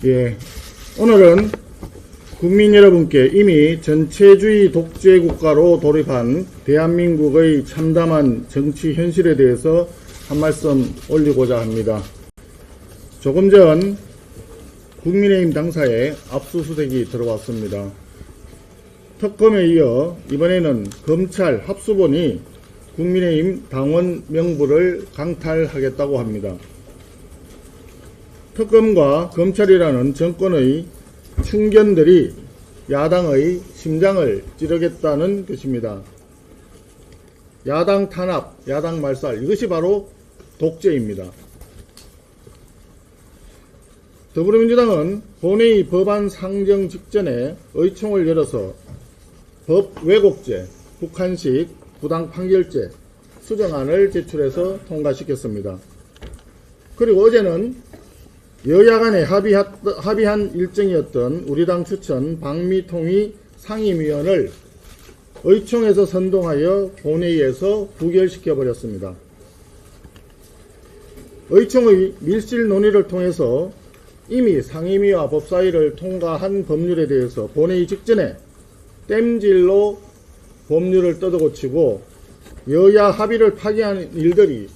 예, 오늘은 국민 여러분께 이미 전체주의 독재 국가로 돌입한 대한민국의 참담한 정치 현실에 대해서 한 말씀 올리고자 합니다. 조금 전 국민의힘 당사에 압수수색이 들어왔습니다. 특검에 이어 이번에는 검찰 합수본이 국민의힘 당원 명부를 강탈하겠다고 합니다. 특검과 검찰이라는 정권의 충견들이 야당의 심장을 찌르겠다는 것입니다. 야당 탄압, 야당 말살, 이것이 바로 독재입니다. 더불어민주당은 본회의 법안 상정 직전에 의총을 열어서 법 왜곡죄, 북한식 부당 판결죄 수정안을 제출해서 통과시켰습니다. 그리고 어제는 여야 간에 합의한 일정이었던 우리 당 추천 방미통일 상임위원을 의총에서 선동하여 본회의에서 부결시켜버렸습니다. 의총의 밀실 논의를 통해서 이미 상임위와 법사위를 통과한 법률에 대해서 본회의 직전에 땜질로 법률을 뜯어고치고 여야 합의를 파기하는 일들이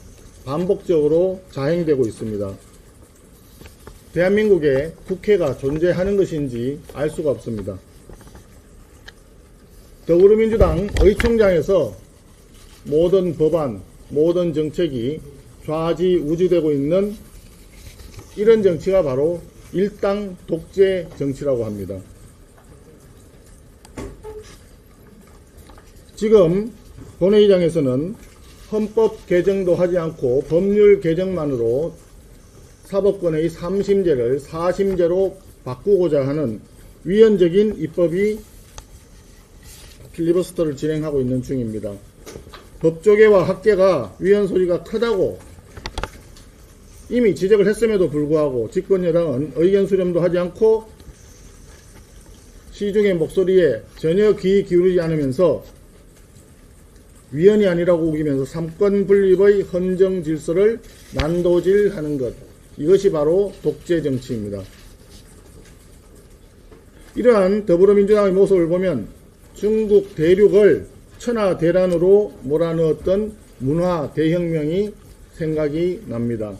반복적으로 자행되고 있습니다. 대한민국에 국회가 존재하는 것인지 알 수가 없습니다. 더불어민주당 의총장에서 모든 법안, 모든 정책이 좌지우지되고 있는 이런 정치가 바로 일당 독재 정치라고 합니다. 지금 본회의장에서는 헌법 개정도 하지 않고 법률 개정만으로 사법권의 3심제를 4심제로 바꾸고자 하는 위헌적인 입법이 필리버스터를 진행하고 있는 중입니다. 법조계와 학계가 위헌 소리가 크다고 이미 지적을 했음에도 불구하고 집권여당은 의견 수렴도 하지 않고 시중의 목소리에 전혀 귀 기울이지 않으면서 위헌이 아니라고 우기면서 삼권 분립의 헌정 질서를 난도질하는 것, 이것이 바로 독재 정치입니다. 이러한 더불어민주당의 모습을 보면 중국 대륙을 천하대란으로 몰아넣었던 문화 대혁명이 생각이 납니다.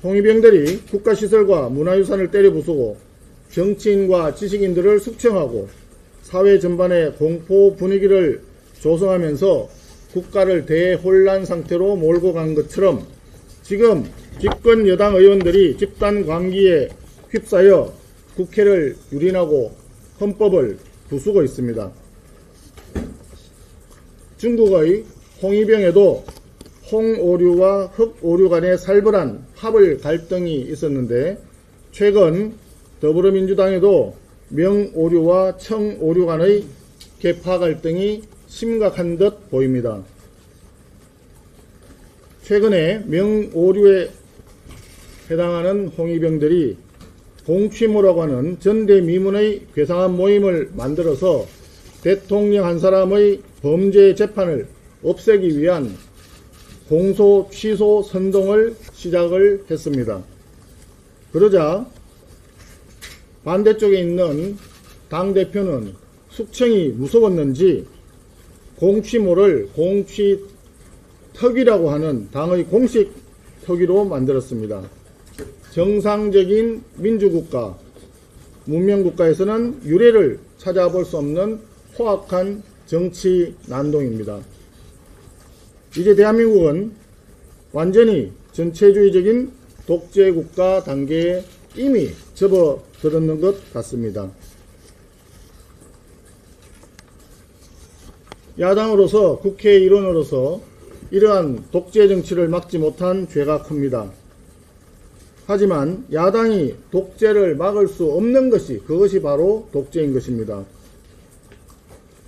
홍위병들이 국가시설과 문화유산을 때려부수고 정치인과 지식인들을 숙청하고 사회 전반에 공포 분위기를 조성하면서 국가를 대혼란 상태로 몰고 간 것처럼 지금 집권 여당 의원들이 집단 광기에 휩싸여 국회를 유린하고 헌법을 부수고 있습니다. 중국의 홍위병에도 홍오류와 흑오류 간의 살벌한 합을 갈등이 있었는데 최근 더불어민주당에도 명오류와 청오류 간의 계파 갈등이 심각한 듯 보입니다. 최근에 명오류에 해당하는 홍위병들이 공취모라고 하는 전대미문의 괴상한 모임을 만들어서 대통령 한 사람의 범죄 재판을 없애기 위한 공소 취소 선동을 시작을 했습니다. 그러자 반대쪽에 있는 당대표는 숙청이 무서웠는지 공취모를 공취특위라고 하는 당의 공식 특위로 만들었습니다. 정상적인 민주국가, 문명국가에서는 유례를 찾아볼 수 없는 포악한 정치 난동입니다. 이제 대한민국은 완전히 전체주의적인 독재국가 단계에 이미 접어들었는 것 같습니다. 야당으로서 국회 일원으로서 이러한 독재 정치를 막지 못한 죄가 큽니다. 하지만 야당이 독재를 막을 수 없는 것이 그것이 바로 독재인 것입니다.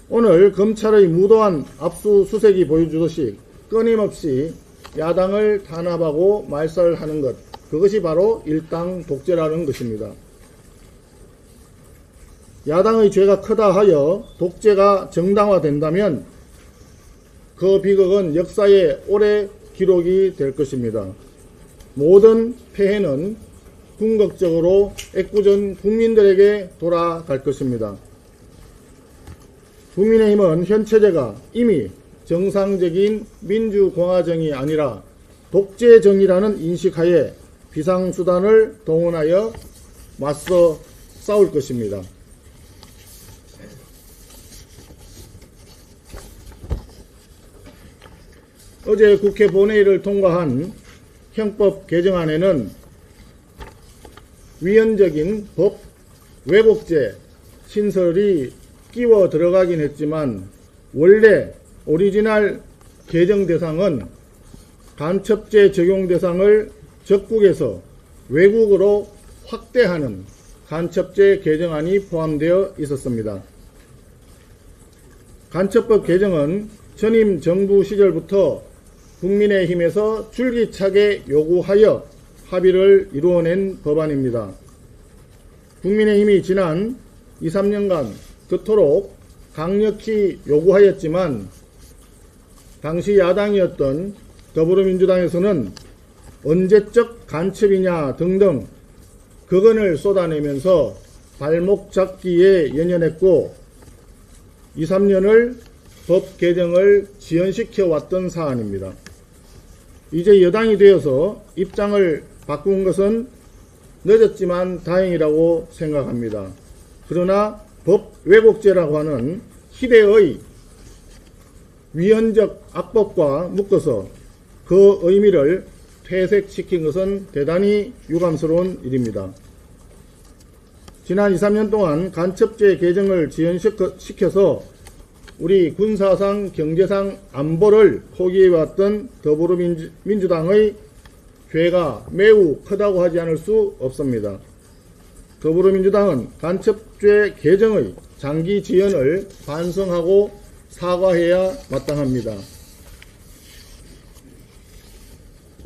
오늘 검찰의 무도한 압수수색이 보여주듯이 끊임없이 야당을 탄압하고 말살하는 것, 그것이 바로 일당 독재라는 것입니다. 야당의 죄가 크다 하여 독재가 정당화된다면 그 비극은 역사에 오래 기록이 될 것입니다. 모든 폐해는 궁극적으로 애꿎은 국민들에게 돌아갈 것입니다. 국민의힘은 현 체제가 이미 정상적인 민주공화정이 아니라 독재정이라는 인식하에 비상수단을 동원하여 맞서 싸울 것입니다. 어제 국회 본회의를 통과한 형법 개정안에는 위헌적인 법 왜곡죄 신설이 끼워 들어가긴 했지만 원래 오리지널 개정 대상은 간첩죄 적용 대상을 적국에서 외국으로 확대하는 간첩죄 개정안이 포함되어 있었습니다. 간첩법 개정은 전임 정부 시절부터 국민의힘에서 줄기차게 요구하여 합의를 이루어낸 법안입니다. 국민의힘이 지난 2, 3년간 그토록 강력히 요구하였지만 당시 야당이었던 더불어민주당에서는 언제적 간첩이냐 등등 극언을 쏟아내면서 발목 잡기에 연연했고 2, 3년을 법 개정을 지연시켜 왔던 사안입니다. 이제 여당이 되어서 입장을 바꾼 것은 늦었지만 다행이라고 생각합니다. 그러나 법 왜곡죄라고 하는 희대의 위헌적 악법과 묶어서 그 의미를 퇴색시킨 것은 대단히 유감스러운 일입니다. 지난 2, 3년 동안 간첩죄 개정을 지연시켜서 우리 군사상, 경제상, 안보를 포기해왔던 더불어민주당의 죄가 매우 크다고 하지 않을 수 없습니다. 더불어민주당은 간첩죄 개정의 장기 지연을 반성하고 사과해야 마땅합니다.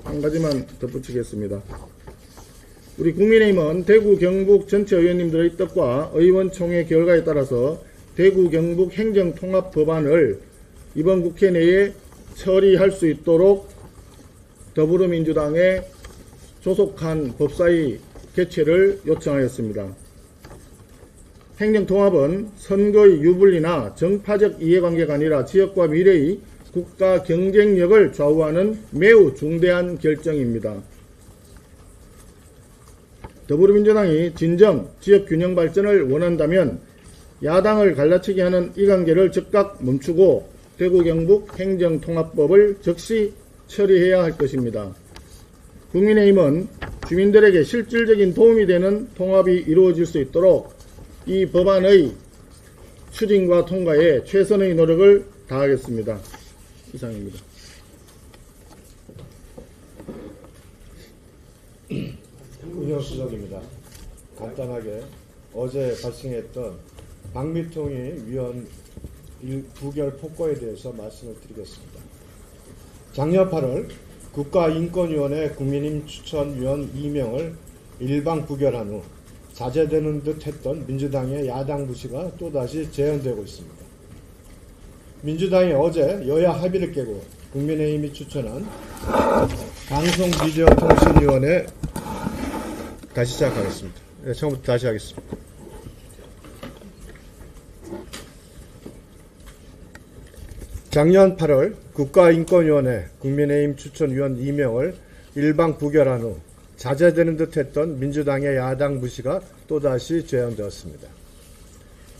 한 가지만 덧붙이겠습니다. 우리 국민의힘은 대구 경북 전체 의원님들의 뜻과 의원총회 결과에 따라서 대구 경북 행정통합법안을 이번 국회 내에 처리할 수 있도록 더불어민주당에 조속한 법사위 개최를 요청하였습니다. 행정통합은 선거의 유불리나 정파적 이해관계가 아니라 지역과 미래의 국가 경쟁력을 좌우하는 매우 중대한 결정입니다. 더불어민주당이 진정 지역균형 발전을 원한다면 야당을 갈라치게 하는 이 관계를 즉각 멈추고 대구 경북 행정통합법을 즉시 처리해야 할 것입니다. 국민의힘은 주민들에게 실질적인 도움이 되는 통합이 이루어질 수 있도록 이 법안의 추진과 통과에 최선의 노력을 다하겠습니다. 이상입니다. 운영수석입니다. 간단하게 어제 발생했던 박미통이 위원 부결 폭거에 대해서 말씀을 드리겠습니다. 작년 8월 국가인권위원회 국민의힘 추천위원 2명을 일방 부결한 후 자제되는 듯 했던 민주당의 야당 무시가 또다시 재현되고 있습니다. 민주당이 어제 여야 합의를 깨고 국민의힘이 추천한 방송미디어통신위원회 다시 시작하겠습니다. 네, 처음부터 다시 하겠습니다. 작년 8월 국가인권위원회 국민의힘 추천위원 2명을 일방 부결한 후 자제되는 듯 했던 민주당의 야당 무시가 또다시 재현되었습니다.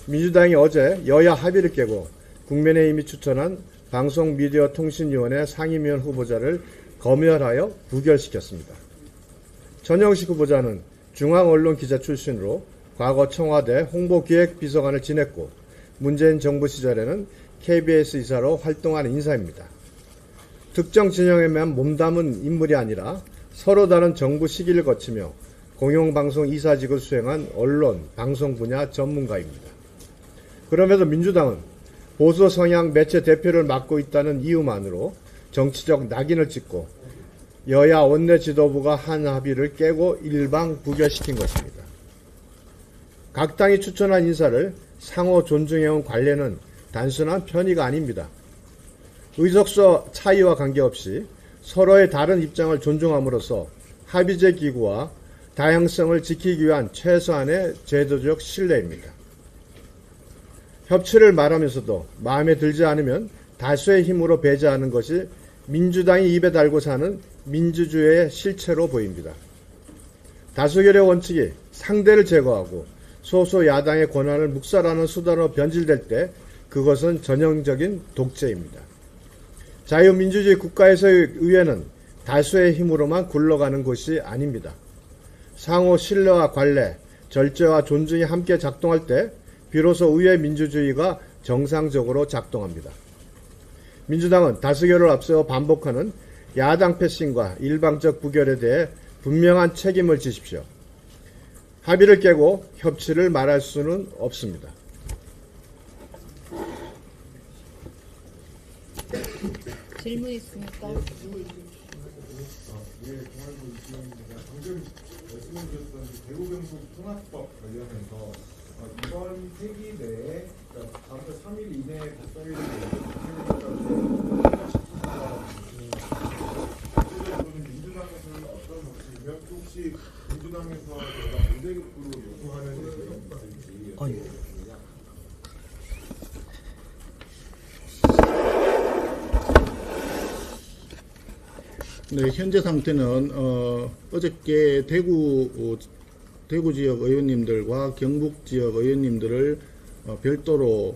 민주당이 어제 여야 합의를 깨고 국민의힘이 추천한 방송미디어통신위원회 상임위원 후보자를 검열하여 부결시켰습니다. 전영식 후보자는 중앙언론기자 출신으로 과거 청와대 홍보기획비서관을 지냈고 문재인 정부 시절에는 KBS 이사로 활동한 인사입니다. 특정 진영에만 몸담은 인물이 아니라 서로 다른 정부 시기를 거치며 공영방송 이사직을 수행한 언론, 방송 분야 전문가입니다. 그럼에도 민주당은 보수 성향 매체 대표를 맡고 있다는 이유만으로 정치적 낙인을 찍고 여야 원내 지도부가 한 합의를 깨고 일방 부결시킨 것입니다. 각 당이 추천한 인사를 상호 존중해온 관례는 단순한 편의가 아닙니다. 의석수 차이와 관계없이 서로의 다른 입장을 존중함으로써 합의제 기구와 다양성을 지키기 위한 최소한의 제도적 신뢰입니다. 협치를 말하면서도 마음에 들지 않으면 다수의 힘으로 배제하는 것이 민주당이 입에 달고 사는 민주주의의 실체로 보입니다. 다수결의 원칙이 상대를 제거하고 소수 야당의 권한을 묵살하는 수단으로 변질될 때 그것은 전형적인 독재입니다. 자유민주주의 국가에서의 의회는 다수의 힘으로만 굴러가는 것이 아닙니다. 상호 신뢰와 관례, 절제와 존중이 함께 작동할 때 비로소 의회 민주주의가 정상적으로 작동합니다. 민주당은 다수결을 앞세워 반복하는 야당 패싱과 일방적 부결에 대해 분명한 책임을 지십시오. 합의를 깨고 협치를 말할 수는 없습니다. 질문 있습니까? 방금 말씀해주셨던 대구경북 통합법 관련해서 이번 회기 내에 다음 달 3일 이내에 법사위를 민주당에서는 어떤 방식이면 혹시 민주당에서 제가 무대급부로 요구하는 것이 있는지 네, 현재 상태는 어저께 대구 지역 의원님들과 경북 지역 의원님들을 별도로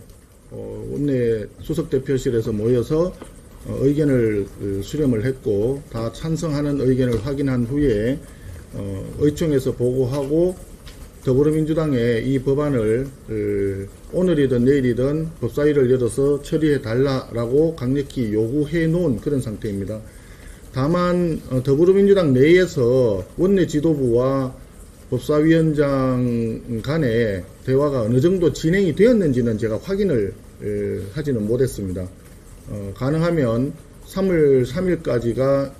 원내 수석 대표실에서 모여서 의견을 수렴을 했고 다 찬성하는 의견을 확인한 후에 의총에서 보고하고 더불어민주당에 이 법안을 오늘이든 내일이든 법사위를 열어서 처리해 달라라고 강력히 요구해 놓은 그런 상태입니다. 다만 더불어민주당 내에서 원내 지도부와 법사위원장 간의 대화가 어느 정도 진행이 되었는지는 제가 확인을 하지는 못했습니다. 가능하면 3월 3일까지가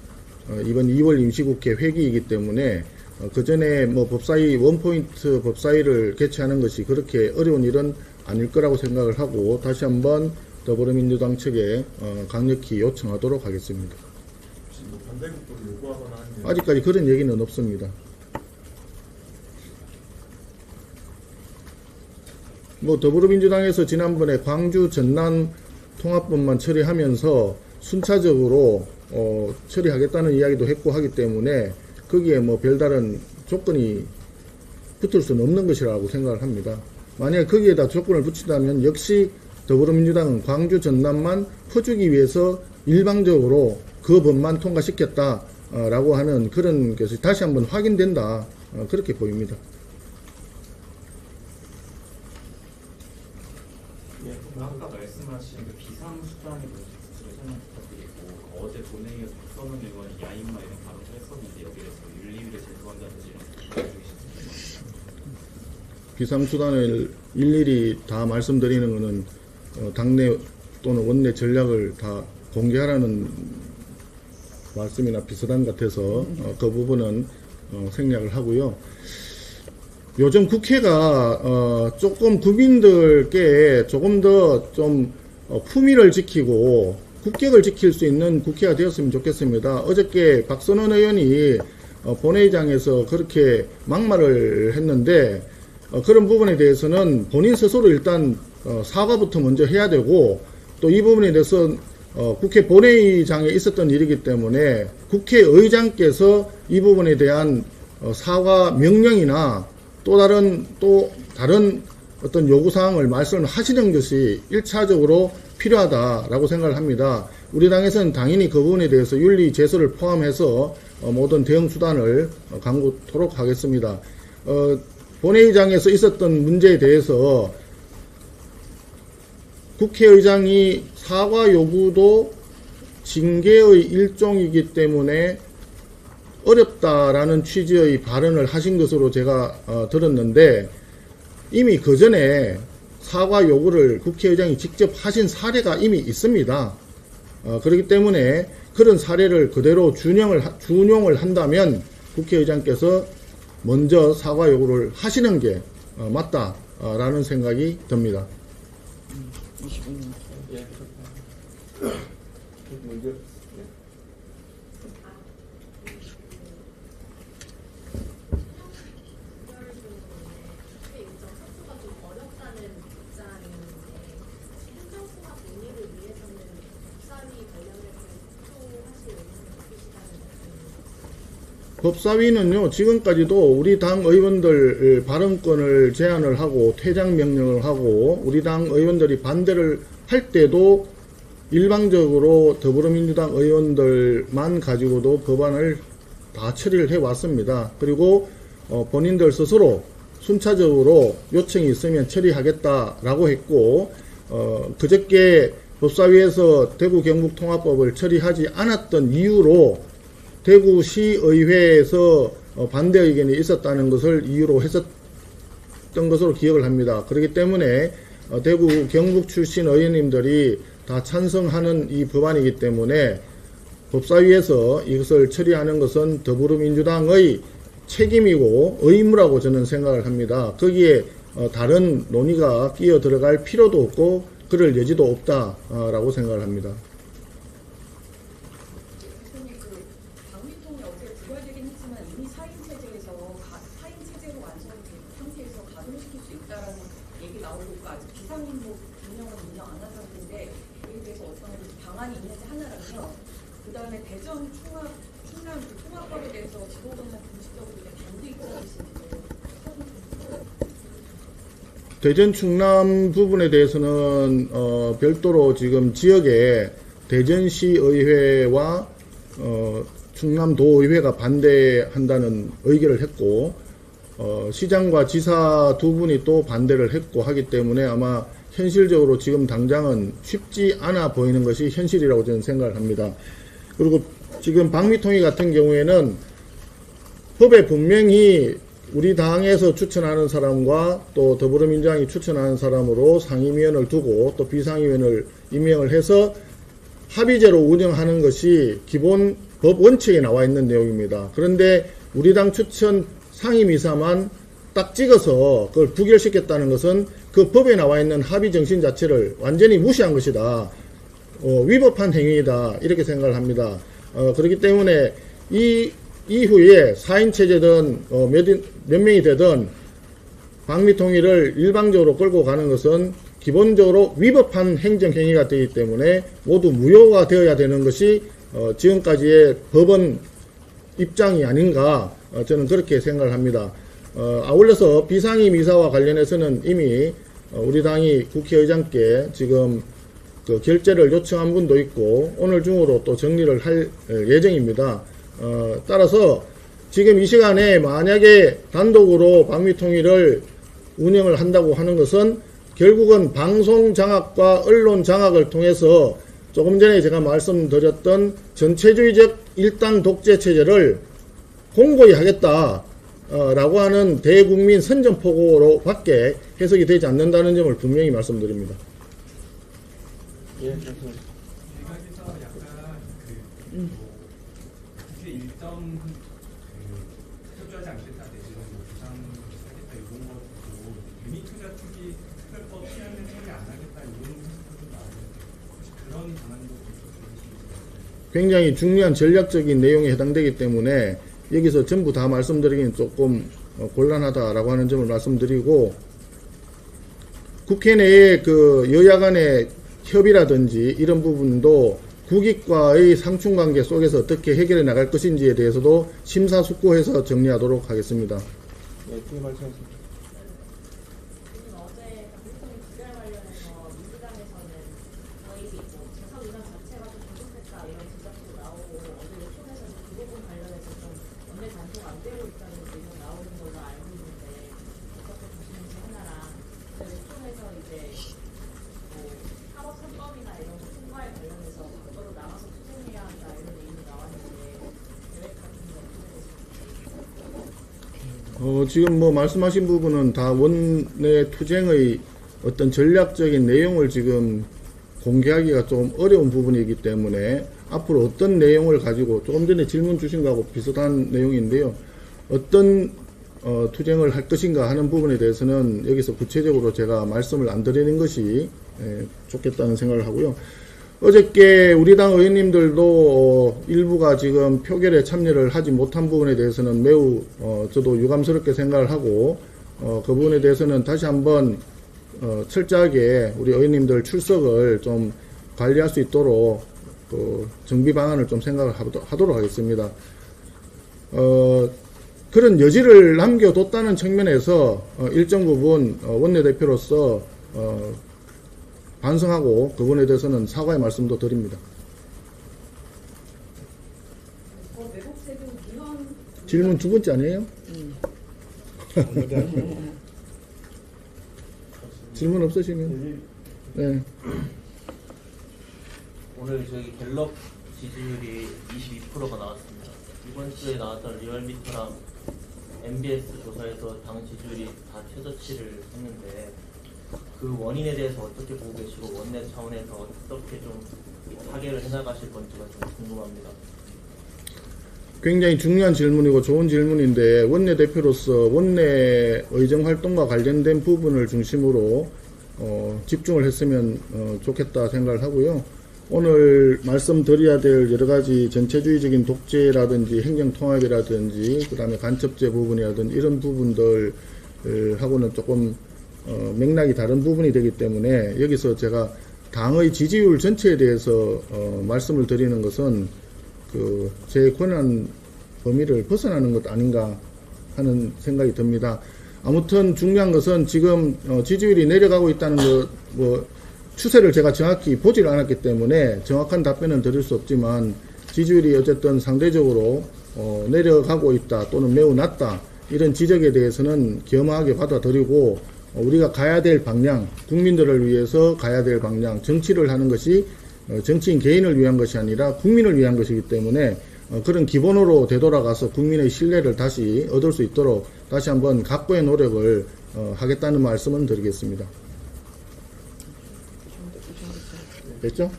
이번 2월 임시국회 회기이기 때문에 그 전에 뭐 법사위 원포인트 법사위를 개최하는 것이 그렇게 어려운 일은 아닐 거라고 생각을 하고 다시 한번 더불어민주당 측에 강력히 요청하도록 하겠습니다. 반대급부를 요구하거나 하는 게 아직까지 그런 얘기는 없습니다. 뭐 더불어민주당에서 지난번에 광주 전남 통합법만 처리하면서 순차적으로 처리하겠다는 이야기도 했고 하기 때문에 거기에 뭐 별다른 조건이 붙을 수는 없는 것이라고 생각을 합니다. 만약 거기에다 조건을 붙인다면 역시 더불어민주당은 광주 전남만 퍼주기 위해서 일방적으로 그 법만 통과시켰다라고 하는 그런 것이 다시 한번 확인된다 그렇게 보입니다. 예, 아까 말씀하신 그 비상수단에 대해서 설명 부탁드리고 어제 본회의에서 박선원 의원이 야인마 이런 발언을 했었는데 여기에 대해서 윤리위를 제소한다든지 이런 말씀 주셨습니다. 비상수단을 일일이 다 말씀드리는 것은 당내 또는 원내 전략을 다 공개하라는 말씀이나 비슷한 것 같아서 그 부분은 생략을 하고요. 요즘 국회가 조금 국민들께 조금 더 좀 품위를 지키고 국격을 지킬 수 있는 국회가 되었으면 좋겠습니다. 어저께 박선원 의원이 본회의장에서 그렇게 막말을 했는데 그런 부분에 대해서는 본인 스스로 일단 사과부터 먼저 해야 되고 또 이 부분에 대해서 국회 본회의장에 있었던 일이기 때문에 국회의장께서 이 부분에 대한 사과 명령이나 또 다른 어떤 요구사항을 말씀을 하시는 것이 1차적으로 필요하다라고 생각을 합니다. 우리 당에서는 당연히 그 부분에 대해서 윤리 제소를 포함해서 모든 대응 수단을 강구토록 하겠습니다. 본회의장에서 있었던 문제에 대해서 국회의장이 사과 요구도 징계의 일종이기 때문에 어렵다라는 취지의 발언을 하신 것으로 제가 들었는데 이미 그 전에 사과 요구를 국회의장이 직접 하신 사례가 이미 있습니다. 그렇기 때문에 그런 사례를 그대로 준용을 한다면 국회의장께서 먼저 사과 요구를 하시는 게 맞다라는 생각이 듭니다. 20분. 예. 먼저 법사위는요, 지금까지도 우리 당 의원들 발언권을 제한을 하고 퇴장 명령을 하고 우리 당 의원들이 반대를 할 때도 일방적으로 더불어민주당 의원들만 가지고도 법안을 다 처리를 해왔습니다. 그리고 본인들 스스로 순차적으로 요청이 있으면 처리하겠다라고 했고, 그저께 법사위에서 대구 경북통합법을 처리하지 않았던 이유로 대구시의회에서 반대 의견이 있었다는 것을 이유로 했었던 것으로 기억을 합니다. 그렇기 때문에 대구 경북 출신 의원님들이 다 찬성하는 이 법안이기 때문에 법사위에서 이것을 처리하는 것은 더불어민주당의 책임이고 의무라고 저는 생각을 합니다. 거기에 다른 논의가 끼어 들어갈 필요도 없고 그럴 여지도 없다라고 생각을 합니다. 대표님, 방위통이 어제 부활되긴 했지만 이미 4인 체제에서 4인 체제로 완성이 된 상태에서 가동시킬 수 있다라는 얘기 나오고 있고 아직 비상임무 운영은 운영 안 한 상태인데 여기에 대해서 어떤 방안이 있는지 하나랑요. 그 다음에 대전 충남 통합법에 대해서 지도부는 공식적으로 반대 입장이신지. 대전 충남 부분에 대해서는 별도로 지금 지역에 대전시의회와 충남도의회가 반대한다는 의결을 했고 시장과 지사 두 분이 또 반대를 했고 하기 때문에 아마 현실적으로 지금 당장은 쉽지 않아 보이는 것이 현실이라고 저는 생각을 합니다. 그리고 지금 방위통일 같은 경우에는 법에 분명히 우리 당에서 추천하는 사람과 또 더불어민주당이 추천하는 사람으로 상임위원을 두고 또 비상위원을 임명을 해서 합의제로 운영하는 것이 기본 법 원칙에 나와 있는 내용입니다. 그런데 우리 당 추천 상임이사만 딱 찍어서 그걸 부결시켰다는 것은 그 법에 나와 있는 합의 정신 자체를 완전히 무시한 것이다. 위법한 행위이다. 이렇게 생각을 합니다. 그렇기 때문에 이 이후에 4인 체제든 몇 명이 되든 방미통일을 일방적으로 끌고 가는 것은 기본적으로 위법한 행정행위가 되기 때문에 모두 무효가 되어야 되는 것이 지금까지의 법원 입장이 아닌가 저는 그렇게 생각을 합니다. 아울러서 비상임 이사와 관련해서는 이미 우리 당이 국회의장께 지금 그 결재를 요청한 분도 있고 오늘 중으로 또 정리를 할 예정입니다. 따라서 지금 이 시간에 만약에 단독으로 방미통일을 운영을 한다고 하는 것은 결국은 방송 장악과 언론 장악을 통해서 조금 전에 제가 말씀드렸던 전체주의적 일당 독재 체제를 공고히 하겠다라고 하는 대국민 선전포고로 밖에 해석이 되지 않는다는 점을 분명히 말씀드립니다. 예, 그렇습니다. 여기서 약간 국회 일정 협조하지 않겠다 내지는 부상하겠다 이런 것도 유닛 투자 투기 특별법 시행을 처리 안 하겠다 이런 해석도 나오는데 혹시 그런 방안도 있으신가요? 굉장히 중요한 전략적인 내용에 해당되기 때문에 여기서 전부 다 말씀드리기는 조금 곤란하다라고 하는 점을 말씀드리고 국회 내에 그 여야 간의 협의라든지 이런 부분도 국익과의 상충관계 속에서 어떻게 해결해 나갈 것인지에 대해서도 심사숙고해서 정리하도록 하겠습니다. 예, 그게 말씀하십시오. 어제 방미통일 부결 관련해서 민주당에서는 거의 재선 의장 자체가 좀 부족했다 이런 지적도 나오고 어제 초대에서는 그 부분 관련해서 좀 원내 단속 안 되고 있다는 의견 나오는 걸로 알고 있는데 어떻게 보시는지 하나랑 초대에서 이제 사법 3법이나 이런 거 통과에 관련해서 밖으로 나가서 투쟁해야 한다 이런 얘기 나왔는데 계획 같은 게 어떻게 되십니까? 지금 뭐 말씀하신 부분은 다 원내 투쟁의 어떤 전략적인 내용을 지금 공개하기가 좀 어려운 부분이기 때문에 앞으로 어떤 내용을 가지고 조금 전에 질문 주신 거하고 비슷한 내용인데요. 어떤 투쟁을 할 것인가 하는 부분에 대해서는 여기서 구체적으로 제가 말씀을 안 드리는 것이 좋겠다는 생각을 하고요. 어저께 우리 당 의원님들도 일부가 지금 표결에 참여를 하지 못한 부분에 대해서는 매우 저도 유감스럽게 생각을 하고 그 부분에 대해서는 다시 한번 철저하게 우리 의원님들 출석을 좀 관리할 수 있도록 정비 방안을 좀 생각을 하도록 하겠습니다. 그런 여지를 남겨뒀다는 측면에서 일정 부분 원내대표로서 반성하고 그분에 대해서는 사과의 말씀도 드립니다. 외국 세금 민원 질문 두 번째 아니에요? 질문 없으시면 네. 오늘 저희 갤럽 지지율이 22%가 나왔습니다. 이번 주에 나왔던 리얼미터랑 MBS 조사에서 당 지지율이 다 최저치를 했는데 그 원인에 대해서 어떻게 보고 계시고 원내 차원에서 어떻게 좀 타개를 해나가실 건지가 좀 궁금합니다. 굉장히 중요한 질문이고 좋은 질문인데 원내대표로서 원내 의정활동과 관련된 부분을 중심으로 집중을 했으면 좋겠다 생각을 하고요. 오늘 말씀드려야 될 여러 가지 전체주의적인 독재라든지 행정통합이라든지 그 다음에 간첩죄 부분이라든지 이런 부분들 하고는 조금 맥락이 다른 부분이 되기 때문에 여기서 제가 당의 지지율 전체에 대해서 말씀을 드리는 것은 제 권한 범위를 벗어나는 것 아닌가 하는 생각이 듭니다. 아무튼 중요한 것은 지금 지지율이 내려가고 있다는 것, 추세를 제가 정확히 보질 않았기 때문에 정확한 답변은 드릴 수 없지만 지지율이 어쨌든 상대적으로 내려가고 있다 또는 매우 낮다 이런 지적에 대해서는 겸허하게 받아들이고 우리가 가야 될 방향, 국민들을 위해서 가야 될 방향, 정치를 하는 것이 정치인 개인을 위한 것이 아니라 국민을 위한 것이기 때문에 그런 기본으로 되돌아가서 국민의 신뢰를 다시 얻을 수 있도록 다시 한번 각고의 노력을 하겠다는 말씀을 드리겠습니다. 됐죠?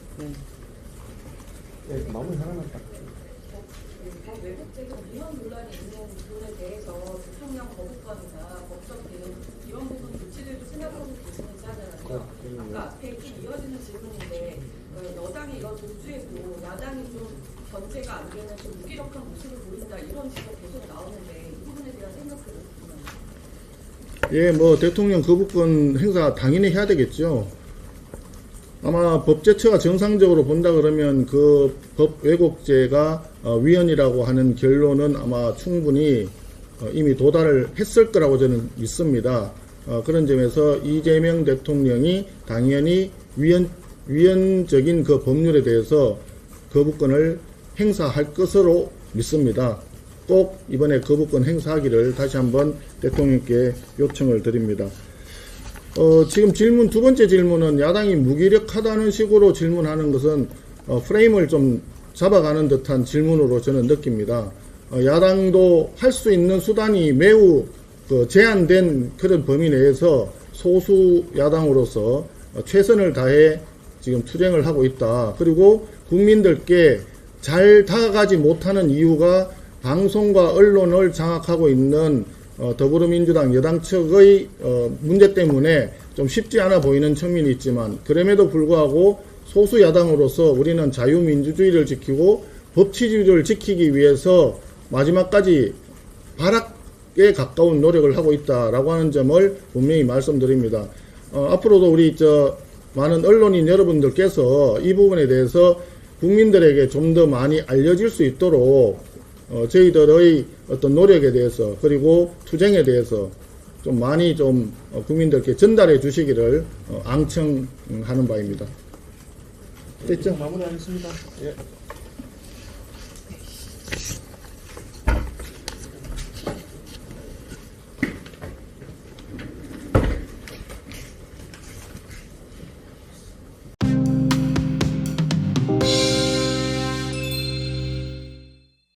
네, 마무리 하나만 딱. 외국 세금 민원 논란이 있는 부분에 대해서 대통령 거부권이나 법적 대응 이런 부분 조치들도 생각하고 계시는지 하잖아요. 아까 앞에 쭉 이어지는 질문인데 여당이 이런 독주에도 야당이 좀 견제가 안 되는 좀 무기력한 모습을 보인다 이런 지적 계속 나오는데 이 부분에 대한 생각들은 어떻게 대통령 거부권 행사 당연히 해야 되겠죠. 아마 법제처가 정상적으로 본다 그러면 그 법 왜곡죄가 위헌이라고 하는 결론은 아마 충분히 이미 도달을 했을 거라고 저는 믿습니다. 그런 점에서 이재명 대통령이 당연히 위헌적인 그 법률에 대해서 거부권을 행사할 것으로 믿습니다. 꼭 이번에 거부권 행사하기를 다시 한번 대통령께 요청을 드립니다. 지금 두 번째 질문은 야당이 무기력하다는 식으로 질문하는 것은 프레임을 좀 잡아가는 듯한 질문으로 저는 느낍니다. 야당도 할 수 있는 수단이 매우 제한된 그런 범위 내에서 소수 야당으로서 최선을 다해 지금 투쟁을 하고 있다. 그리고 국민들께 잘 다가가지 못하는 이유가 방송과 언론을 장악하고 있는 더불어민주당 여당 측의 문제 때문에 좀 쉽지 않아 보이는 측면이 있지만 그럼에도 불구하고 소수 야당으로서 우리는 자유민주주의를 지키고 법치주의를 지키기 위해서 마지막까지 발악에 가까운 노력을 하고 있다라고 하는 점을 분명히 말씀드립니다. 앞으로도 우리 많은 언론인 여러분들께서 이 부분에 대해서 국민들에게 좀 더 많이 알려질 수 있도록 저희들의 어떤 노력에 대해서 그리고 투쟁에 대해서 좀 많이 국민들께 전달해 주시기를 앙청하는 바입니다. 됐죠? 마무리하겠습니다. 예.